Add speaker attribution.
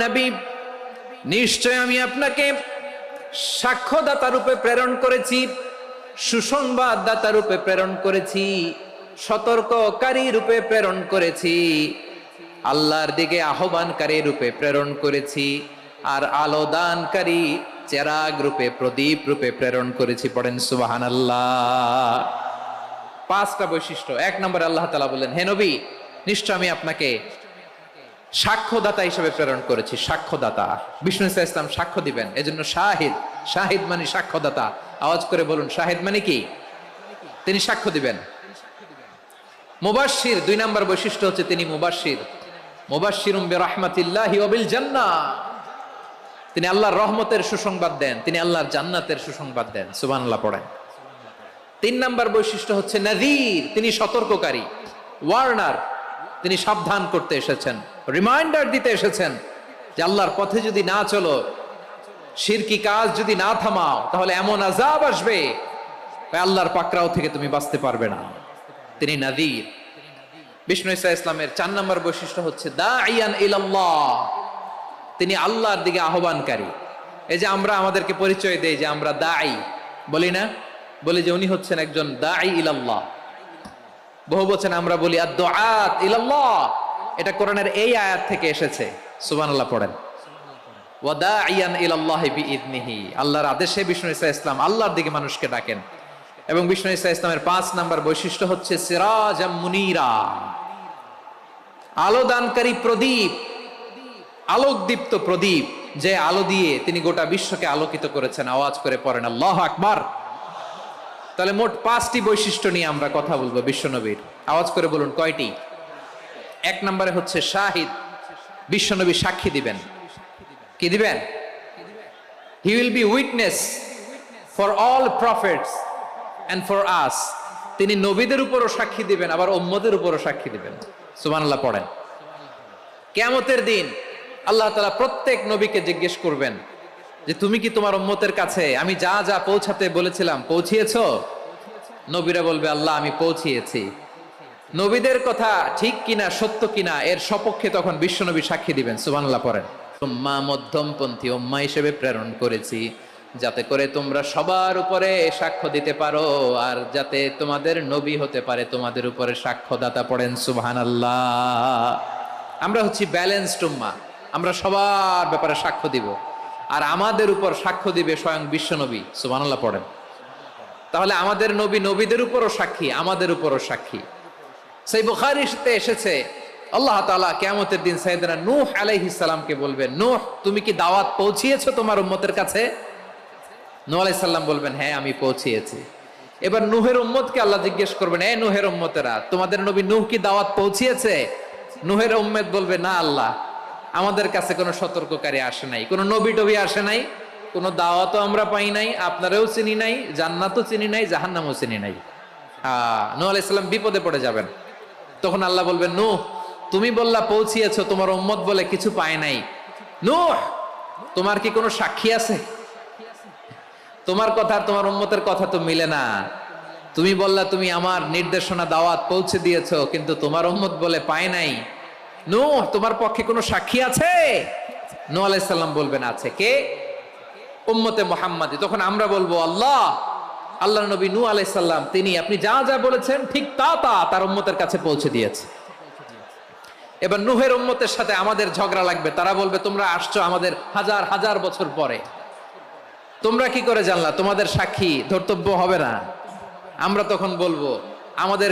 Speaker 1: নবী, নিশ্চয় আমি আপনাকে সাক্ষ্যদাতা রূপে প্রেরণ করেছি, সুসংবাদদাতা রূপে প্রেরণ করেছি, সতর্ককারী রূপে প্রেরণ করেছি, আল্লাহর দিকে আহ্বানকারী রূপে প্রেরণ করেছি, আর আলো দানকারী চেরাগ রূপে, প্রদীপ রূপে প্রেরণ করেছি। পড়েন সুবহানাল্লাহ। পাঁচটা বৈশিষ্ট্য। এক নম্বরে আল্লাহ তাআলা বললেন, হে নবী, নিশ্চয় আমি আপনাকে সাক্ষ্যদাতা হিসেবে প্রেরণ করেছি। সাক্ষ্যদাতা, বিষ্ণু ইসা ইসলাম সাক্ষ্য দিবেন, এজন্য শাহিদ। শাহিদ মানে সাক্ষ্যদাতা। আওয়াজ করে বলুন, শাহিদ মানে কি? তিনি সাক্ষ্য দিবেন। মুবাশশির, দুই নম্বর বৈশিষ্ট্য হচ্ছে তিনি মুবাশশির। মুবাশশিরুম বিরাহমাতিল্লাহি ওয়া বিল জান্নাহ, তিনি আল্লাহর রহমতের সুসংবাদ দেন, তিনি আল্লাহর জান্নাতের সুসংবাদ দেন। সুবহানাল্লাহ পড়েন। তিন নম্বর বৈশিষ্ট্য হচ্ছে নাযীর, তিনি সতর্ককারী, ওয়ার্নার, তিনি সাবধান করতে এসেছেন, রিমাইন্ডার দিতে এসেছেন যে আল্লাহর পথে যদি না চলো, শিরকি কাজ যদি না থামাও, তাহলে এমন আযাব আসবে আল্লাহর পাকড়াও থেকে তুমি বাঁচতে পারবে না। তিনি নাযীর। বিষ্ণু ইসা ইসলামের চার নম্বর বৈশিষ্ট্য হচ্ছে দাঈয়ান ইলাল্লাহ, তিনি আল্লাহর দিকে আহ্বানকারী। এই যে আমরা আমাদেরকে পরিচয় দেই যে আমরা দাঈ, বলি না? বলি যে উনি হচ্ছেন একজন দাঈ ইলাল্লাহ। বহু বচন আমরা বলি আদ-দুআত ইলাল্লাহ, এটা কোরআনের এই আয়াত থেকে এসেছে। সুবহানাল্লাহ পড়েন। ওয়া দাঈয়ান ইলাল্লাহি বিইذনিহি, আল্লাহর আদেশে বিষ্ণু ইসা ইসলাম আল্লাহর দিকে মানুষকে ডাকেন। এবং বিষ্ণু ইসা ইসলামের পাঁচ নাম্বার বৈশিষ্ট্য হচ্ছে সিরাজাম মুনীরা, আলো দানকারী প্রদীপ, আলোকদীপ্ত প্রদীপ, যে আলো দিয়ে তিনি গোটা বিশ্বকে আলোকিত করেছেন। আওয়াজ করে পড়েন আল্লাহু আকবার। তাহলে মোট পাঁচটি বৈশিষ্ট্য নিয়ে আমরা কথা বলবো বিশ্বনবীর। আওয়াজ করে বলুন কয়টি? এক নম্বরে হচ্ছে শাহিদ, বিশ্বনবী সাক্ষী দিবেন। কি দিবেন? He will be witness for all prophets and for us, তিনি নবীদের উপরও সাক্ষী দিবেন, আবার উম্মতের উপরও সাক্ষী দিবেন। সুবহানাল্লাহ পড়েন। কিয়ামতের দিন আল্লাহ তাআলা প্রত্যেক নবীকে জিজ্ঞেস করবেন যে তুমি কি তোমার উম্মতের কাছে আমি যা যা পৌঁছাতে বলেছিলাম পৌঁছিয়েছো? নবীরা বলবে আল্লাহ আমি পৌঁছিয়েছি। নবীদের কথা ঠিক কিনা, সত্য কিনা, এর সপক্ষে তখন বিশ্বনবী সাক্ষী দিবেন। সুবহানাল্লাহ পড়েন। উম্মাহ, মধ্যমপন্থী উম্মাহ হিসেবে প্রেরণ করেছি, যাতে করে তোমরা সবার উপরে সাক্ষ্য দিতে পারো, আর যাতে তোমাদের নবী হতে পারে তোমাদের উপরে সাক্ষ্যদাতা। পড়েন সুবহানাল্লাহ। আমরা হচ্ছি ব্যালেন্সড উম্মাহ, আমরা সবার ব্যাপারে সাক্ষ্য দিব, আর আমাদের উপর সাক্ষ্য দিবে স্বয়ং বিশ্বনবী। সুবহানাল্লাহ পড়েন। তাহলে আমাদের নবী নবীদের উপরও সাক্ষী, আমাদের উপরও সাক্ষী। সেই বুখারীতে এসেছে আল্লাহ তাআলা কিয়ামতের দিন সাইয়েদনা নূহ আলাইহিস সালামকে বলবেন, নূহ তুমি কি দাওয়াত পৌঁছিয়েছো তোমার উম্মতের কাছে? নূহ আলাইহিস সালাম বলবেন হ্যাঁ আমি পৌঁছিয়েছি। এবার নূহের উম্মতকে আল্লাহ জিজ্ঞেস করবেন, এ নূহের উম্মতেরা, তোমাদের নবী নূহ কি দাওয়াত পৌঁছিয়েছে? নূহের উম্মত বলবে না আল্লাহ, আমাদের কাছে কোনো সতর্ককারী আসে নাই, কোনো নবী টবি আসে নাই, কোনো দাওয়াতও আমরা পাই নাই, আপনারাও চিনি নাই, জান্নাতও চিনি নাই, জাহান্নামও চিনি নাই। নূহ আলাইহিস সালাম বিপদে পড়ে যাবেন। তখন আল্লাহ বলবেন, নূহ তুমি বললা পৌঁছিয়েছো, তোমার উম্মত বলে কিছু পায় নাই। নূহ তোমার কি কোনো সাক্ষী আছে? তোমার কথা আর তোমার উম্মতের কথা তো মিলে না। তুমি বললা তুমি আমার নির্দেশনা দাওয়াত পৌঁছে দিয়েছো, কিন্তু তোমার উম্মত বলে পায় নাই। নূহ তোমার পক্ষে কোনো সাক্ষী আছে? নূহ আলাইহিস সালাম বলবেন আছে। কে? উম্মতে মুহাম্মাদী। তখন আমরা বলবো আল্লাহ, আল্লাহর নবী নূহ আলাইহিস সালাম তিনি আপনি যা যা বলেছেন ঠিক তা তার উম্মতের কাছে পৌঁছে দিয়েছে। এবার নূহের উম্মতের সাথে আমাদের ঝগড়া লাগবে। তারা বলবে তোমরা আসছো আমাদের হাজার হাজার বছর পরে, তোমরা কি করে জানলা? তোমাদের সাক্ষী ধর্তব্য হবে না। আমরা তখন বলবো আমাদের